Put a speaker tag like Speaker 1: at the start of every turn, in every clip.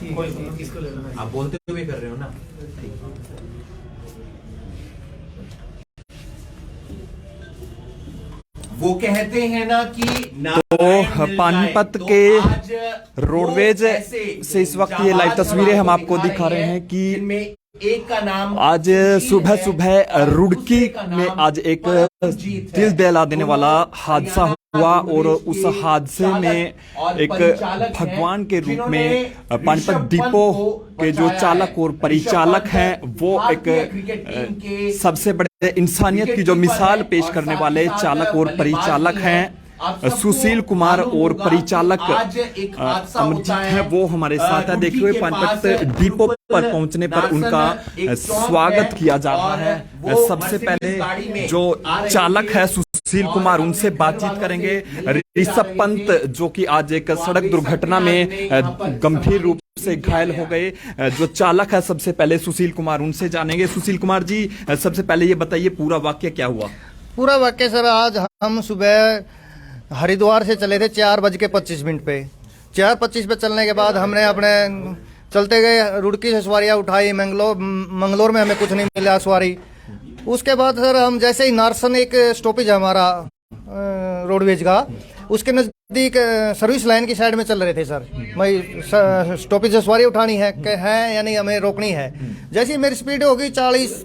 Speaker 1: आप बोलते हुए कर रहे हो ना। वो कहते हैं ना कि एक का नाम
Speaker 2: आज सुबह सुबह रुड़की में आज एक दिल दहला देने वाला हादसा हुआ और उस हादसे में एक भगवान के रूप में पानीपत डिपो के जो चालक और परिचालक हैं वो एक सबसे बड़े इंसानियत की जो मिसाल पेश करने वाले चालक और परिचालक हैं सुशील कुमार और परिचालक अमरजीत हैं, वो हमारे साथ है। देखते हुए पानीपत डिपो पर पहुंचने पर उनका स्वागत किया जा रहा है। सबसे पहले जो चालक है सुशील कुमार, उनसे बातचीत करेंगे। ऋषभ पंत जो कि आज एक सड़क दुर्घटना में गंभीर रूप से घायल हो गए, जो चालक है सबसे पहले सुशील कुमार, उनसे जानेंगे। सुशील कुमार जी, सबसे पहले ये बताइए पूरा वाक्य क्या हुआ?
Speaker 3: पूरा वाक्य सर, आज हम सुबह हरिद्वार से चले थे 4:25 पे। 4:25 पे चलने के बाद हमने अपने चलते गए, रुड़की से सवारियाँ उठाई। मंगलोर में हमें कुछ नहीं मिला सवारी। उसके बाद सर हम जैसे ही नारसन, एक स्टॉपेज है हमारा रोडवेज का, उसके नज़दीक सर्विस लाइन की साइड में चल रहे थे सर। भाई स्टॉपेज से सवारी उठानी है यानी हमें रोकनी है। जैसे ही मेरी स्पीड होगी 40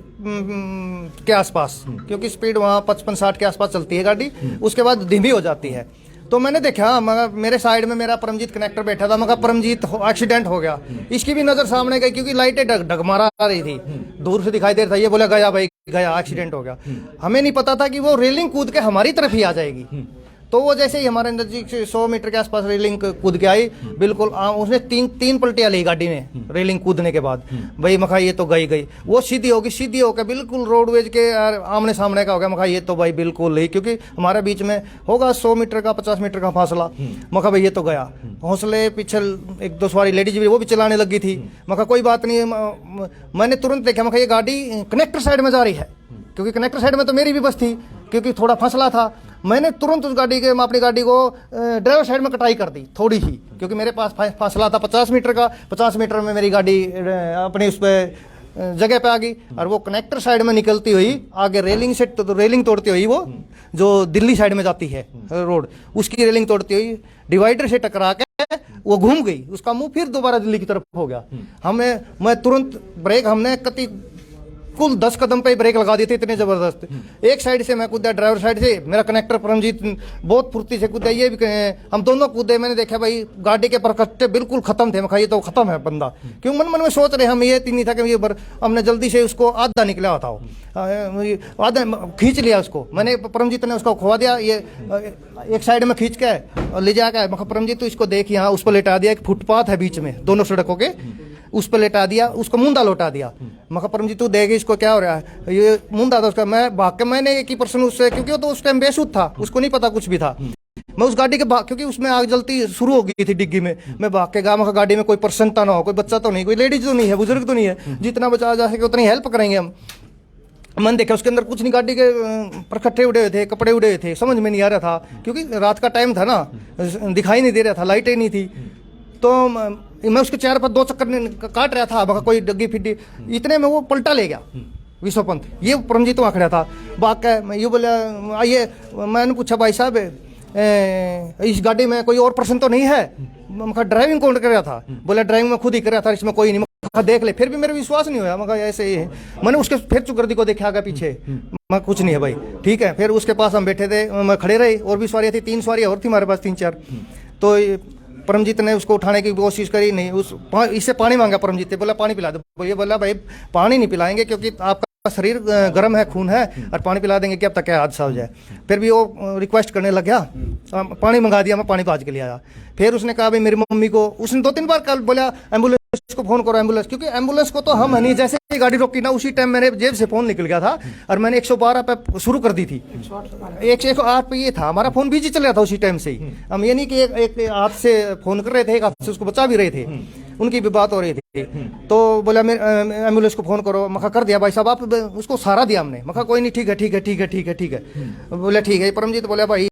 Speaker 3: के आसपास, क्योंकि स्पीड वहाँ 55-60 के आसपास चलती है गाड़ी, उसके बाद धीमी हो जाती है। तो मैंने देखा, मगर मेरे साइड में मेरा परमजीत कनेक्टर बैठा था। मगर परमजीत एक्सीडेंट हो गया। इसकी भी नज़र सामने गई, क्योंकि लाइटें डगमगा रही थी, दूर से दिखाई दे रहा था। ये बोला गया भाई गया, एक्सीडेंट हो गया। हमें नहीं पता था कि वो रेलिंग कूद के हमारी तरफ ही आ जाएगी। तो वो जैसे ही हमारे नजदीक 100 मीटर के आसपास रेलिंग कूद के आई, बिल्कुल उसने तीन पलटियां ली गाड़ी ने रेलिंग कूदने के बाद। भाई मखा ये तो गई वो सीधी होगी, सीधी होकर बिल्कुल रोडवेज के आमने सामने का हो गया। मखा ये तो भाई बिल्कुल नहीं, क्योंकि हमारे बीच में होगा 100 मीटर का 50 मीटर का फासला। मखा भाई ये तो गया। हौसले पीछे 1-2 सवारी लेडीज भी वो भी चलाने लगी थी। मखा कोई बात नहीं। मैंने तुरंत देखा, मखा ये गाड़ी कनेक्टर साइड में जा रही है, क्योंकि कनेक्टर साइड में तो मेरी भी बस थी, क्योंकि थोड़ा फसला था। मैंने तुरंत उस गाड़ी के, अपनी गाड़ी को ड्राइवर साइड में कटाई कर दी थोड़ी ही, क्योंकि मेरे पास फासला था 50 मीटर का। 50 मीटर में मेरी गाड़ी अपनी उस पर जगह पे आ गई, और वो कनेक्टर साइड में निकलती हुई आगे रेलिंग से रेलिंग तोड़ती हुई, वो जो दिल्ली साइड में जाती है रोड, उसकी रेलिंग तोड़ती हुई डिवाइडर से टकरा के वो घूम गई। उसका मुंह फिर दोबारा दिल्ली की तरफ हो गया। मैं तुरंत ब्रेक, हमने कुल 10 कदम पे ब्रेक लगा दी थी, इतने जबरदस्त। एक साइड से मैं कूदा, ड्राइवर साइड से मेरा कनेक्टर परमजीत बहुत फुर्ती से कूदा। ये भी हम दोनों कूदे। मैंने देखा भाई गाड़ी के परकट्टे बिल्कुल खत्म थे। मैं ये तो खत्म है बंदा, क्यों मन में सोच रहे हम, ये नहीं था कि ये हमने जल्दी से उसको आधा निकला होता हो, आधा खींच लिया उसको। मैंने परमजीत ने उसको खुआ दिया, ये एक साइड में खींच के ले जाकर। मैं परमजीत तो इसको देख, यहाँ उस पर लेटा दिया। एक फुटपाथ है बीच में दोनों सड़कों के, उस पर लेटा दिया, उसको मुंडा लौटा दिया। मैं परमजीत तू देगी इसको क्या हो रहा है, ये मुंडा था उसका। मैं भाग के, मैंने एक ही पर्सन उससे, क्योंकि वो तो उस टाइम बेसुध था, उसको नहीं पता कुछ भी था। मैं उस गाड़ी के क्योंकि उसमें आग जलती शुरू हो गई थी डिग्गी में, मैं भाग के गया। गाड़ी में कोई प्रसन्नता ना हो, कोई बच्चा तो नहीं, कोई लेडीज तो नहीं है, बुजुर्ग तो नहीं है। जितना बचा जा सके उतनी हेल्प करेंगे हम। मैंने देखा उसके अंदर कुछ नहीं, गाड़ी के परखट्टे उड़े हुए थे, कपड़े उड़े हुए थे, समझ में नहीं आ रहा था, क्योंकि रात का टाइम था ना, दिखाई नहीं दे रहा था, लाइटें नहीं थी। तो मैं उसके चेहरे पर 2 चक्कर काट रहा था, मगर कोई डग्गी फिड्डी, इतने में वो पलटा ले गया विश्व पंत। ये परमजीत वहाँ खड़ा था। बाकी मैं ये बोला, आइए, मैंने पूछा भाई साहब इस गाड़ी में कोई और पर्सन तो नहीं है? मगर ड्राइविंग कौन कर रहा था? बोला ड्राइविंग में खुद ही कर रहा था, इसमें कोई नहीं। मगर देख ले, फिर भी मेरा विश्वास नहीं हुआ। मगर ऐसे ही है। मैंने उसके फिर चुकर्दी को देखा आगे पीछे, मैं कुछ नहीं है भाई, ठीक है। फिर उसके पास हम बैठे थे, मैं खड़े रहे, और भी सवारियाँ थी, 3 सवारियाँ और थी हमारे पास, 3-4। तो परमजीत ने उसको उठाने की कोशिश करी, नहीं, इससे पानी मांगा परमजीत ने। बोला पानी पिला दो। ये बोला भाई पानी नहीं पिलाएंगे, क्योंकि आपका शरीर गर्म है, खून है, और पानी पिला देंगे कि अब तक क्या हादसा हो जाए। फिर भी वो रिक्वेस्ट करने लग गया, पानी मंगा दिया। मैं पानी भाज के ले आया। फिर उसने कहा भाई मेरी मम्मी को, उसने 2-3 बार कल बोला एम्बुलेंस को फोन करो, एम्बुलेंस, क्योंकि एम्बुलेंस को तो हम नहीं, जैसे ही गाड़ी रोकी ना, उसी टाइम मेरे जेब से फोन निकल गया था, और मैंने 112 पे शुरू कर दी थी। 108 पे ये था, हमारा फोन बिजी चल रहा था उसी टाइम से ही। हम ये नहीं कि एक हाथ से फोन कर रहे थे, एक हाथ से उसको बचा भी रहे थे। उनकी भी बात हो रही थी। तो बोला मेरे एम्बुलेंस को फोन करो। मखा कर दिया भाई साहब, आप उसको सहारा दिया हमने। मखा कोई नहीं, ठीक है ठीक है ठीक है ठीक है ठीक है। बोला ठीक है। परमजीत बोला भाई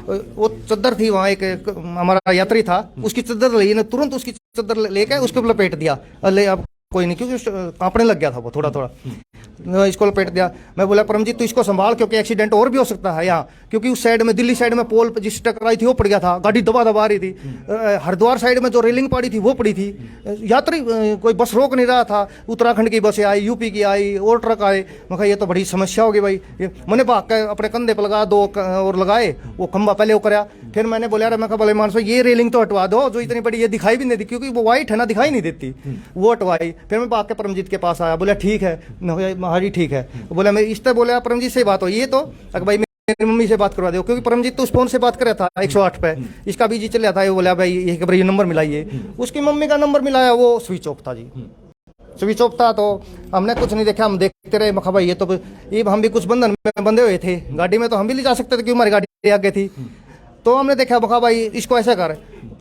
Speaker 3: वो चद्दर थी वहाँ, एक हमारा यात्री था, उसकी चद्दर ली ना, तुरंत उसकी चद्दर लेके उसके लपेट दिया। ले अब कोई नहीं, क्योंकि कांपने लग गया था वो थोड़ा थोड़ा। इसको लपेट दिया। मैं बोला परमजीत तू इसको संभाल, क्योंकि एक्सीडेंट और भी हो सकता है यहाँ, क्योंकि उस साइड में दिल्ली साइड में पोल जिस टकराई थी वो पड़ गया था, गाड़ी दबा दबा रही थी। हरिद्वार साइड में जो रेलिंग पड़ी थी वो पड़ी थी। यात्री कोई बस रोक नहीं रहा था। उत्तराखंड की बसें आई, यूपी की आई, और ट्रक आए। मैं कहा ये तो बड़ी समस्या होगी भाई। मैंने भाग के अपने कंधे पर लगा, दो और लगाए, वो खंबा पहले वो कराया। फिर मैंने बोला अरे मैं कहा भले मानसो ये रेलिंग तो हटवा दो, जो इतनी बड़ी ये दिखाई भी नहीं दी, क्योंकि वो वाइट है ना, दिखाई नहीं देती, वो हटवाई। फिर मैं भाग के परमजीत के पास आया। बोला ठीक है, हाँ जी ठीक है। बोला मैं इस तरह बोला परमजीत से बात हो, ये तो भाई मेरी मम्मी से बात करवा दो, क्योंकि परमजीत तो उस फोन से बात कर रहा था 108 पे, इसका बीजी चल रहा था। ये बोला भाई ये नंबर मिलाइए। उसकी मम्मी का नंबर मिलाया, वो स्विच ऑफ था जी, स्विच ऑफ था। तो हमने कुछ नहीं देखा, हम देखते रहे। मखा भाई ये तो ये हम भी कुछ बंधन में बंधे हुए थे गाड़ी में, तो हम भी ले जा सकते थे, क्योंकि हमारी गाड़ी आगे थी। तो हमने देखा मखा भाई इसको ऐसा कर,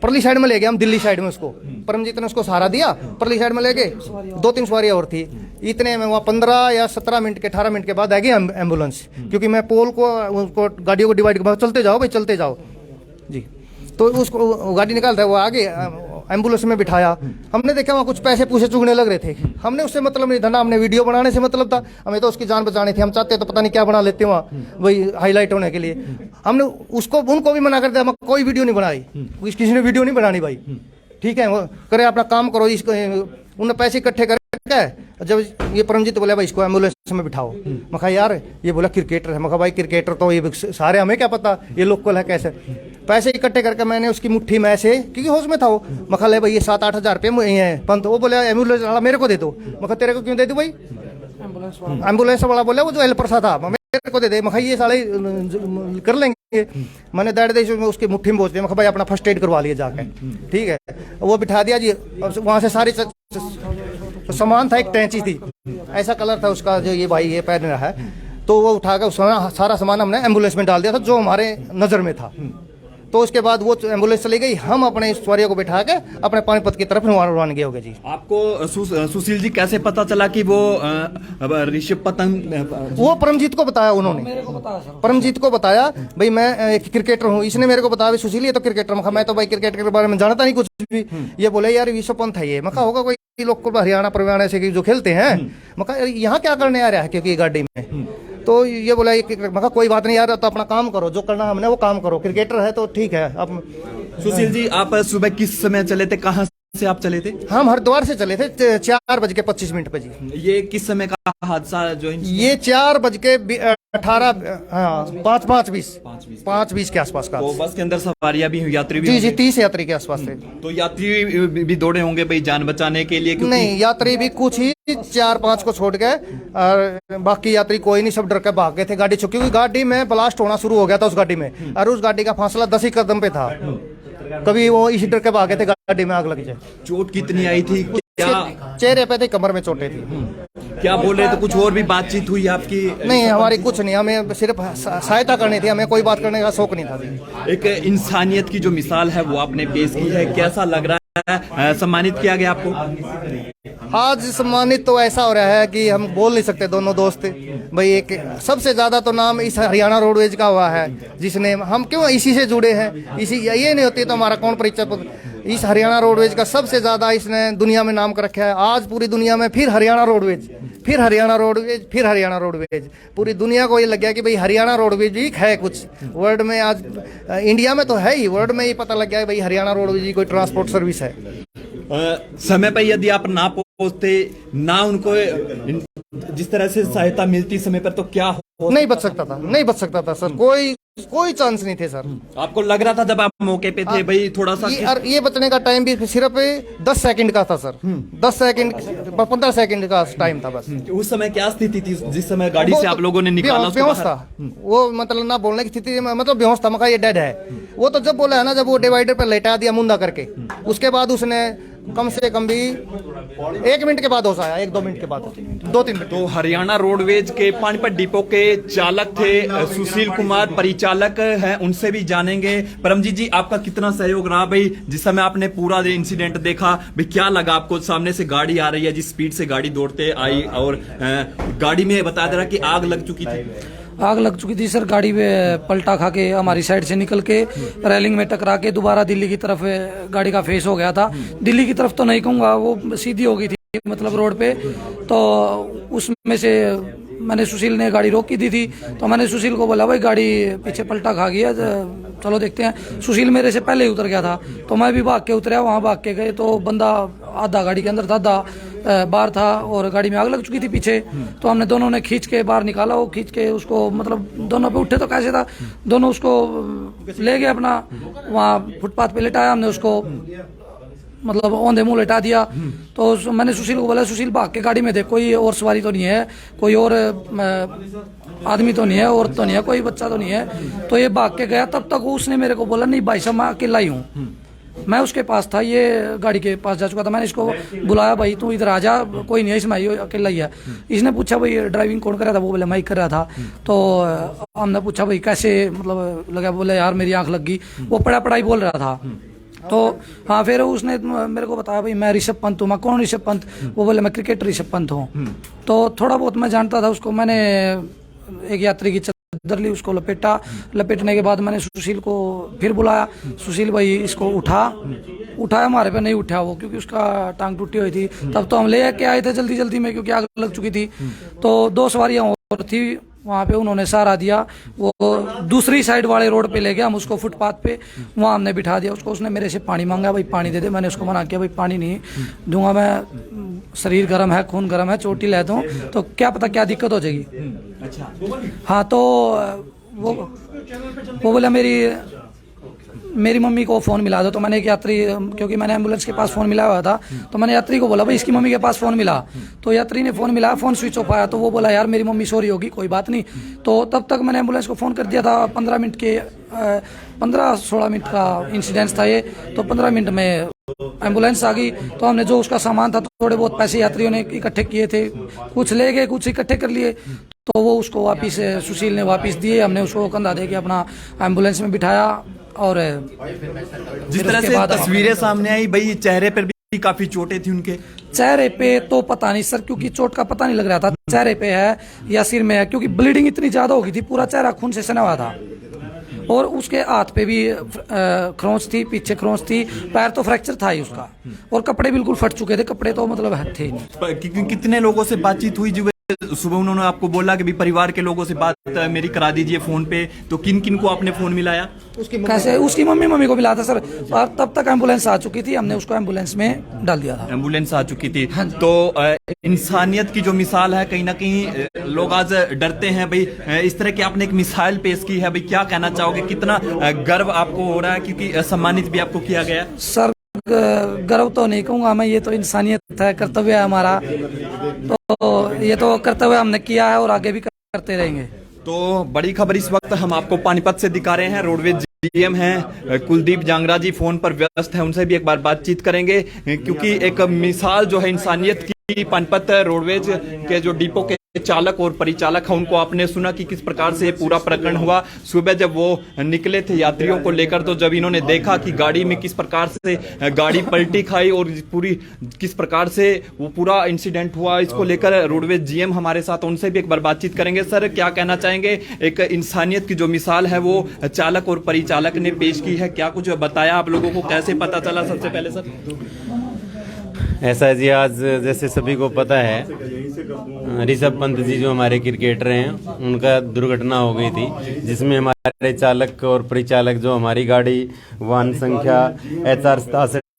Speaker 3: परली साइड में ले गए हम, दिल्ली साइड में उसको। परमजीत ने उसको सहारा दिया, परली साइड में ले गए। 2-3 सवारियां और थी। इतने में वहाँ 15 या 17 मिनट के 18 मिनट के बाद आ गई एम्बुलेंस, क्योंकि मैं पोल को गाड़ियों को डिवाइड कर, चलते जाओ भाई चलते जाओ जी। तो उसको गाड़ी निकालता है, वो आगे एम्बुलेंस में बिठाया। हमने देखा वहाँ कुछ पैसे पूछे चुगने लग रहे थे। हमने उससे मतलब नहीं था ना, हमने वीडियो बनाने से मतलब था, हमें तो उसकी जान बचानी थी। हम चाहते तो पता नहीं क्या बना लेते वहाँ, वही हाईलाइट होने के लिए। हमने उसको उनको भी मना कर दिया, हम कोई वीडियो नहीं बनाई, किसी ने वीडियो नहीं बनानी भाई, ठीक है वो करे अपना काम करो। इसको उन्होंने पैसे इकट्ठे करके जब ये परमजीत बोला भाई इसको एम्बुलेंस में बिठाओ। मैं कहा यार ये बोला क्रिकेटर है। मैं कहा भाई क्रिकेटर तो ये सारे, हमें क्या पता ये लोकल है कैसे। पैसे इकट्ठे करके मैंने उसकी मुट्ठी में से, क्योंकि होश में था वो, मैं कहा ले भाई ये 7-8 हज़ार रुपये है पंत। वो बोला एम्बुलेंस वाला मेरे को दे दो। मैं कहा तेरे को क्यों दे दूँ भाई, एम्बुलेंस वाला बोला वो जो हेल्पर सा था, मेरे को दे दे। मैं कहा ये साले कर लेंगे। मैंने दाड़ दे उसकी मुट्ठी में बोझ दिया। मैं कहा भाई अपना फर्स्ट एड करवा लिया जाके, ठीक है। वो बिठा दिया जी। वहाँ से सारी तो सामान था, एक टैंची थी, ऐसा कलर था उसका जो ये भाई ये पहन रहा है। तो वो उठा कर सारा सामान हमने एम्बुलेंस में डाल दिया था, जो हमारे नज़र में था। तो उसके बाद वो एम्बुलेंस चली गई, हम अपने सवारियों को बिठा के अपने पानीपत की तरफ रवानगी हो गए जी।
Speaker 2: आपको सुशील जी कैसे पता चला कि वो ऋषभ पंत?
Speaker 3: वो परमजीत को बताया उन्होंने, परमजीत को बताया भाई मैं एक क्रिकेटर हूँ। इसने मेरे को बताया सुशील ये तो क्रिकेटर। मैं तो भाई क्रिकेट के बारे में जानता नहीं कुछ भी। ये बोले यार ऋषभ पंत है ये। मैं कहा होगा कोई लोग को हरियाणा परिवार से जो खेलते हैं। मैं कहा यहाँ क्या करने आ रहा है, क्योंकि गाड़ी में। तो ये बोला मैं कोई बात नहीं यार, तो अपना काम करो, जो करना हमने वो काम करो, क्रिकेटर है तो ठीक है। अब
Speaker 2: सुशील जी आप सुबह किस समय चले थे, कहाँ से आप चले थे?
Speaker 3: हम हरिद्वार से चले थे 4:25 पे जी।
Speaker 2: ये किस समय का हादसा जो
Speaker 3: ये 4:18 5:20 के आसपास का।
Speaker 2: तो बस के अंदर सवारियां भी यात्री भी?
Speaker 3: जी 30 यात्री के आसपास थे।
Speaker 2: तो यात्री भी दौड़े होंगे भाई जान बचाने के लिए?
Speaker 3: नहीं यात्री भी कुछ ही 4-5 को छोड़ गए, और बाकी यात्री कोई नहीं, सब डर के भाग गए थे गाड़ी से, क्योंकि गाड़ी में ब्लास्ट होना शुरू हो गया था उस गाड़ी में, और उस गाड़ी का फासला 10 ही कदम पे था। कभी वो इसी डर के भागे थे गाड़ी में आग लग जाए।
Speaker 2: चोट कितनी आई थी? क्या
Speaker 3: चेहरे पे थे, कमर में चोटें थी।
Speaker 2: क्या बोल रहे थे? कुछ और भी बातचीत हुई आपकी?
Speaker 3: नहीं हमारी कुछ नहीं, हमें सिर्फ सहायता करनी थी, हमें कोई बात करने का शौक नहीं था।
Speaker 2: एक इंसानियत की जो मिसाल है वो आपने पेश की है, कैसा लग रहा है? सम्मानित किया गया आपको
Speaker 3: आज? सम्मानित तो ऐसा हो रहा है कि हम बोल नहीं सकते दोनों दोस्त भाई। एक सबसे ज्यादा तो नाम इस हरियाणा रोडवेज का हुआ है, जिसने हम क्यों इसी से जुड़े हैं। इसी ये नहीं होती तो हमारा कौन परिचय। इस हरियाणा रोडवेज का सबसे ज्यादा इसने दुनिया में नाम कर रखा है। आज पूरी दुनिया में फिर हरियाणा रोडवेज, फिर हरियाणा रोडवेज, फिर हरियाणा रोडवेज। पूरी दुनिया को ये लग गया कि भाई हरियाणा रोडवेज भी है कुछ वर्ल्ड में। आज इंडिया में तो है ही, वर्ल्ड में ही पता लग गया है भाई हरियाणा रोडवेज ही कोई ट्रांसपोर्ट सर्विस है।
Speaker 2: समय पर यदि आप ना पहुंचते, ना उनको जिस तरह से सहायता मिलती समय पर, तो क्या हो?
Speaker 3: नहीं बच सकता था, नहीं बच सकता था सर, कोई चांस नहीं थे सर।
Speaker 2: आपको लग रहा था जब आप मौके पे थे भाई थोड़ा सा
Speaker 3: ये बचने का टाइम भी सिर्फ 10 सेकंड का था सर। 10 सेकंड 15 सेकंड का टाइम था बस।
Speaker 2: उस समय क्या स्थिति थी जिस समय गाड़ी से आप लोगों ने निकाला?
Speaker 3: बेहोश था वो, मतलब ना बोलने की स्थिति, मतलब बेहोश था। मका ये डेड है। वो तो जब बोला है ना, जब वो डिवाइडर पर लेटा दिया मुंदा करके, उसके बाद उसने कम से कम भी 1 मिनट के बाद होश आया, 1-2 मिनट के बाद, 2-3 मिनट।
Speaker 2: तो हरियाणा रोडवेज के पानीपत डिपो के चालक थे सुशील कुमार, परिचालक हैं, उनसे भी जानेंगे। परमजीत जी, आपका कितना सहयोग रहा भाई जिस समय आपने पूरा इंसिडेंट देखा? भाई क्या लगा आपको? सामने से गाड़ी आ रही है, जिस स्पीड से गाड़ी दौड़ते आई और गाड़ी में बताया जा रहा कि आग लग चुकी थी।
Speaker 4: आग लग चुकी थी सर। गाड़ी में पलटा खा के हमारी साइड से निकल के रेलिंग में टकरा के दोबारा दिल्ली की तरफ गाड़ी का फेस हो गया था। दिल्ली की तरफ तो नहीं कहूँगा, वो सीधी हो गई थी मतलब रोड पे। तो उसमें से मैंने सुशील ने गाड़ी रोक की दी थी, तो मैंने सुशील को बोला भाई गाड़ी पीछे पलटा खा गई है, चलो देखते हैं। सुशील मेरे से पहले ही उतर गया था, तो मैं भी भाग के उतरा। वहाँ भाग के गए तो बंदा आधा गाड़ी के अंदर था, आधा बाहर था, और गाड़ी में आग लग चुकी थी पीछे। तो हमने दोनों ने खींच के बाहर निकाला, वो खींच के उसको मतलब दोनों पे उठे तो कैसे था, दोनों उसको ले गए अपना, वहाँ फुटपाथ पे लेटाया हमने उसको, मतलब औंधे मुंह लेटा दिया। तो मैंने सुशील को बोला सुशील भाग के गाड़ी में देख, कोई और सवारी तो नहीं है, कोई और आदमी तो नहीं है, औरत तो नहीं है, कोई बच्चा तो नहीं है। तो ये भाग के गया। तब तक उसने मेरे को बोला नहीं भाई साहब मैं अकेला ही हूँ। मैं उसके पास था, ये गाड़ी के पास जा चुका था। मैंने इसको बुलाया, भाई तू इधर आ जा, कोई नहीं है इसमें, ये अकेला ही है। इसने पूछा भाई ड्राइविंग कौन कर रहा था? वो बोले मैं ही कर रहा था। तो हमने पूछा भाई कैसे मतलब लगा? बोले यार मेरी आंख लग गई। वो पड़ा ही बोल रहा था। तो हाँ, फिर उसने मेरे को बताया भाई मैं ऋषभ पंत हूँ। मैं कौन ऋषभ पंत? वो बोले मैं क्रिकेटर ऋषभ पंत हूँ। तो थोड़ा बहुत मैं जानता था उसको। मैंने एक यात्री की चादर ली, उसको लपेटने के बाद मैंने सुशील को फिर बुलाया, सुशील भाई इसको उठाया। हमारे पे नहीं उठा वो, क्योंकि उसका टांग टूटी हुई थी। तब तो हम ले के आए थे जल्दी में, क्योंकि आग लग चुकी थी। तो 2 सवारियां और थी वहाँ पे, उन्होंने सहारा दिया। वो दूसरी साइड वाले रोड पे ले गया, हम उसको फुटपाथ पे वहाँ हमने बिठा दिया उसको। उसने मेरे से पानी मांगा, भाई पानी दे दे। मैंने उसको मना किया, भाई पानी नहीं दूंगा मैं, शरीर गर्म है, खून गर्म है, चोटी ले दूँ तो क्या पता क्या दिक्कत हो जाएगी।
Speaker 2: अच्छा।
Speaker 4: हाँ, तो वो बोला मेरी मम्मी को फ़ोन मिला दो। तो मैंने एक यात्री, क्योंकि मैंने एम्बुलेंस के पास फ़ोन मिलाया हुआ था, तो मैंने यात्री को बोला भाई इसकी मम्मी के पास फ़ोन मिला। तो यात्री ने फ़ोन मिलाया, फ़ोन स्विच ऑफ आया। तो वो बोला यार मेरी मम्मी सो रही होगी, कोई बात नहीं। तो तब तक मैंने एम्बुलेंस को फ़ोन कर दिया था। 15-16 मिनट का इंसिडेंस था ये। तो 15 मिनट में एम्बुलेंस आ गई। तो हमने जो उसका सामान था, थोड़े बहुत पैसे यात्रियों ने इकट्ठे किए थे, कुछ ले गए, कुछ इकट्ठे कर लिए। तो वो उसको वापिस सुशील ने वापिस दिए। हमने उसको कंधा दे के अपना एम्बुलेंस में बिठाया। और
Speaker 2: जिस तरह से तस्वीरें सामने आई भाई, चेहरे पर भी काफी चोटें थी उनके।
Speaker 4: चेहरे पे तो पता नहीं सर, क्योंकि चोट का पता नहीं लग रहा था चेहरे पे है या सिर में है, क्योंकि ब्लीडिंग इतनी ज्यादा हो गई थी, पूरा चेहरा खून से सना हुआ था। और उसके हाथ पे भी खरोंच थी, पीछे खरोंच थी, पैर तो फ्रैक्चर था ही उसका, और कपड़े बिल्कुल फट चुके थे। कपड़े तो मतलब थे नहीं।
Speaker 2: कितने लोगों से बातचीत हुई? जो सुबह उन्होंने आपको बोला कि भी परिवार के लोगों से बात मेरी करा दीजिए फोन पे, तो किन किन को आपने फोन मिलाया?
Speaker 4: कैसे? उसकी मम्मी को मिला था सर। और तब तक एम्बुलेंस आ चुकी थी, हमने उसको एम्बुलेंस में डाल दिया था।
Speaker 2: एम्बुलेंस आ चुकी थी। तो इंसानियत की जो मिसाल है, कहीं ना कहीं लोग आज डरते हैं भाई। इस तरह की आपने एक मिसाल पेश की है भाई, क्या कहना चाहोगे? कितना गर्व आपको हो रहा है, क्योंकि सम्मानित भी आपको किया गया?
Speaker 4: सर गर्व तो नहीं कहूँगा मैं, ये तो इंसानियत है, कर्तव्य है हमारा। तो ये तो कर्तव्य हमने किया है और आगे भी करते रहेंगे।
Speaker 2: तो बड़ी खबर इस वक्त हम आपको पानीपत से दिखा रहे हैं। रोडवेज डीएम हैं कुलदीप जांगरा जी फोन पर व्यस्त हैं, उनसे भी एक बार बातचीत करेंगे, क्योंकि एक मिसाल जो है इंसानियत की, पानीपत रोडवेज के जो डिपो के चालक और परिचालक है, उनको आपने सुना कि किस प्रकार से पूरा प्रकरण हुआ। सुबह जब वो निकले थे यात्रियों को लेकर, तो जब इन्होंने देखा कि गाड़ी में किस प्रकार से गाड़ी पलटी खाई और पूरी किस प्रकार से वो पूरा इंसिडेंट हुआ, इसको लेकर रोडवेज जीएम हमारे साथ, उनसे भी एक बार बातचीत करेंगे। सर क्या कहना चाहेंगे? एक इंसानियत की जो मिसाल है वो चालक और परिचालक ने पेश की है, क्या कुछ बताया आप लोगों को, कैसे पता चला? सबसे पहले सर
Speaker 5: ऐसा है जी, आज जैसे सभी को पता है, ऋषभ पंत जी जो हमारे क्रिकेटर हैं, उनका दुर्घटना हो गई थी, जिसमें हमारे चालक और परिचालक जो हमारी गाड़ी वाहन संख्या HR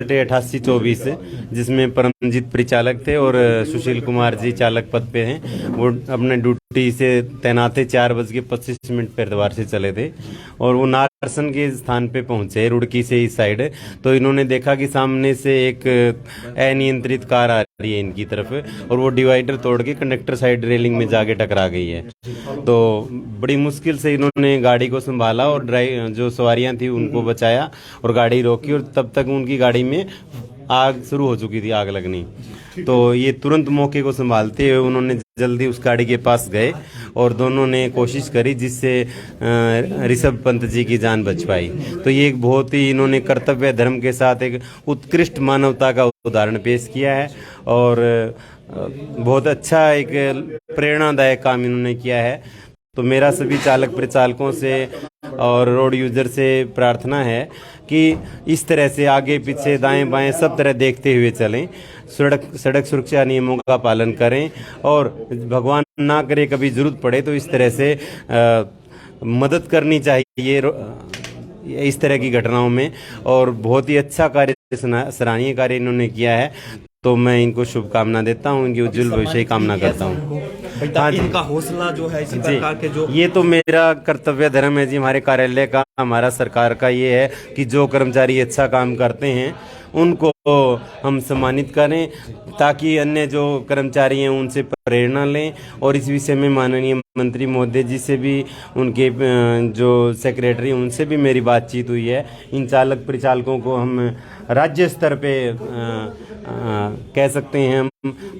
Speaker 5: 8824, जिसमें परमजीत परिचालक थे और सुशील कुमार जी चालक पद पे हैं, वो अपने ड्यूटी से तैनात थे। 4:25 पर द्वार से चले थे और वो नारसन के स्थान पे पहुंचे, रुड़की से इस साइड। तो इन्होंने देखा कि सामने से एक अनियंत्रित कार आ रही है इनकी तरफ, और वो डिवाइडर तोड़ के कंडक्टर साइड रेलिंग में जाके टकरा गई है। तो बड़ी मुश्किल से इन्होंने गाड़ी को संभाला और जो सवारियां थी उनको बचाया और गाड़ी रोकी, और तब तक उनकी गाड़ी में आग शुरू हो चुकी थी, आग लगनी। तो ये तुरंत मौके को संभालते हुए उन्होंने जल्दी उस गाड़ी के पास गए और दोनों ने कोशिश करी, जिससे ऋषभ पंत जी की जान बच पाई। तो ये एक बहुत ही इन्होंने कर्तव्य धर्म के साथ एक उत्कृष्ट मानवता का उदाहरण पेश किया है और बहुत अच्छा एक प्रेरणादायक काम इन्होंने किया है। तो मेरा सभी चालक परिचालकों से और रोड यूजर से प्रार्थना है कि इस तरह से आगे पीछे दाएं बाएं सब तरह देखते हुए चलें, सड़क सुरक्षा नियमों का पालन करें और भगवान ना करे कभी जरूरत पड़े तो इस तरह से मदद करनी चाहिए इस तरह की घटनाओं में। और बहुत ही अच्छा कार्य, सराहनीय कार्य इन्होंने किया है। तो मैं इनको शुभकामना देता हूँ, इनकी उज्जवल भविष्य की कामना करता हूँ।
Speaker 2: हाँ, इनका हौसला जो है इसी प्रकार के जो
Speaker 5: ये तो मेरा कर्तव्य धर्म है जी, हमारे कार्यालय का, हमारा सरकार का ये है कि जो कर्मचारी अच्छा काम करते हैं उनको हम सम्मानित करें, ताकि अन्य जो कर्मचारी हैं उनसे प्रेरणा लें। और इस विषय में माननीय मंत्री महोदय जी से भी, उनके जो सेक्रेटरी उनसे भी मेरी बातचीत हुई है। इन चालक परिचालकों को हम राज्य स्तर पे कह सकते हैं हम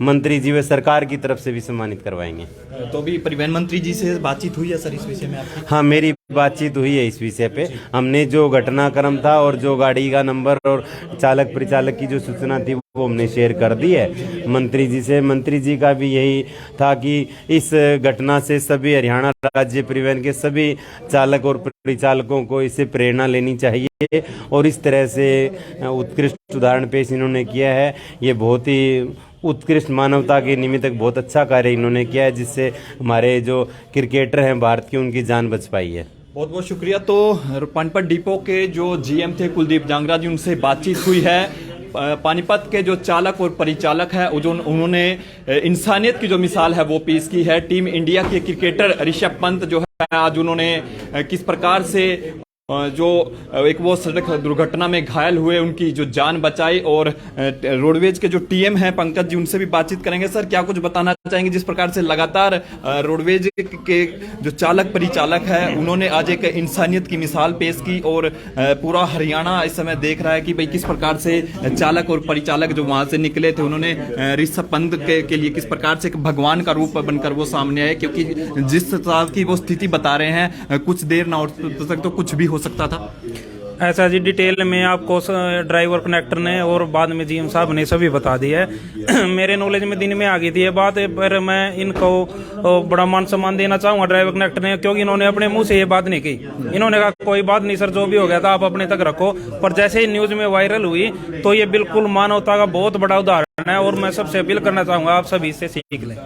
Speaker 5: मंत्री जी व सरकार की तरफ से भी सम्मानित करवाएंगे।
Speaker 2: तो भी परिवहन मंत्री जी से बातचीत हुई है सर इस विषय में आपकी?
Speaker 5: हाँ, मेरी बातचीत हुई है इस विषय पे। हमने जो घटनाक्रम था और जो गाड़ी का नंबर और चालक परिचालक की जो सूचना थी वो हमने शेयर कर दी है मंत्री जी से। मंत्री जी का भी यही था कि इस घटना से सभी हरियाणा राज्य परिवहन के सभी चालक और परिचालकों को इससे प्रेरणा लेनी चाहिए और इस तरह से उत्कृष्ट उदाहरण पेश इन्होंने किया है। ये बहुत ही उत्कृष्ट मानवता के निमित्त बहुत अच्छा कार्य इन्होंने किया है, जिससे हमारे जो क्रिकेटर हैं भारत की, उनकी जान बच पाई है।
Speaker 2: बहुत बहुत शुक्रिया। तो पानीपत डिपो के जो जीएम थे कुलदीप जांगरा जी, उनसे बातचीत हुई है। पानीपत के जो चालक और परिचालक है उन्होंने इंसानियत की जो मिसाल है वो पेश की है। टीम इंडिया के क्रिकेटर ऋषभ पंत जो है, आज उन्होंने किस प्रकार से जो एक वो सड़क दुर्घटना में घायल हुए उनकी जो जान बचाई, और रोडवेज के जो टीएम हैं पंकज जी, उनसे भी बातचीत करेंगे। सर, क्या कुछ बताना चाहेंगे जिस प्रकार से लगातार रोडवेज के जो चालक परिचालक है उन्होंने आज एक इंसानियत की मिसाल पेश की और पूरा हरियाणा इस समय देख रहा है कि भाई किस प्रकार से चालक और परिचालक जो वहां से निकले थे उन्होंने ऋषभ पंत के लिए किस प्रकार से एक भगवान का रूप बनकर वो सामने आए, क्योंकि जिस तरह की वो स्थिति बता रहे हैं कुछ देर ना हो सकता तो कुछ भी हो सकता था।
Speaker 6: ऐसा जी डिटेल में आपको ड्राइवर कनेक्टर ने और बाद में जीएम साहब ने सभी बता दिया है। मेरे नॉलेज में दिन में आ गई थी ये बात, पर मैं इनको बड़ा मान सम्मान देना चाहूँगा ड्राइवर कनेक्टर ने, क्योंकि इन्होंने अपने मुंह से ये बात नहीं की। इन्होंने कहा कोई बात नहीं सर, जो भी हो गया था आप अपने तक रखो। पर जैसे ही न्यूज में वायरल हुई तो ये बिल्कुल मानवता का बहुत बड़ा उदाहरण है और मैं सबसे अपील करना चाहूँगा आप सभी इससे सीख लें।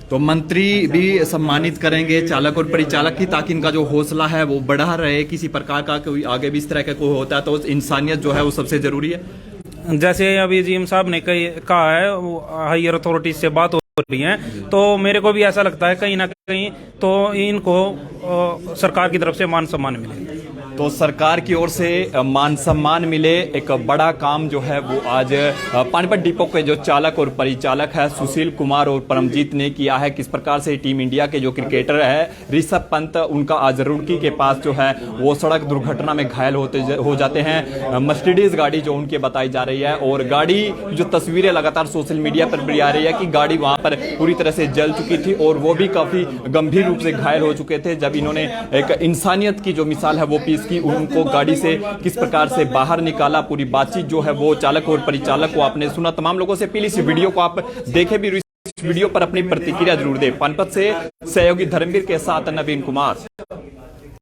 Speaker 2: तो मंत्री भी सम्मानित करेंगे चालक और परिचालक की, ताकि इनका जो हौसला है वो बढ़ा रहे। किसी प्रकार का कोई आगे भी इस तरह का कोई होता है तो इंसानियत जो है वो सबसे जरूरी है।
Speaker 6: जैसे अभी जीएम साहब ने कहा है हायर अथॉरिटीज से बात हो रही है, तो मेरे को भी ऐसा लगता है कहीं ना कहीं तो इनको सरकार की तरफ से मान सम्मान मिले।
Speaker 2: तो सरकार की ओर से मान सम्मान मिले, एक बड़ा काम जो है वो आज पानीपत डिपो के जो चालक और परिचालक है सुशील कुमार और परमजीत ने किया है। किस प्रकार से टीम इंडिया के जो क्रिकेटर है ऋषभ पंत, उनका आज रुड़की के पास जो है वो सड़क दुर्घटना में घायल हो जाते हैं। मर्सिडीज गाड़ी जो उनके बताई जा रही है, और गाड़ी जो तस्वीरें लगातार सोशल मीडिया पर भी आ रही है कि गाड़ी वहां पर पूरी तरह से जल चुकी थी और वो भी काफी गंभीर रूप से घायल हो चुके थे। जब इन्होंने एक इंसानियत की जो मिसाल है वो पेश की, उनको गाड़ी से किस प्रकार से बाहर निकाला, पूरी बातचीत जो है वो चालक और परिचालक को आपने सुना। तमाम लोगों से अपील, इस वीडियो को आप देखें भी, इस वीडियो पर अपनी प्रतिक्रिया जरूर दें। पानीपत से सहयोगी धर्मवीर के साथ नवीन कुमार।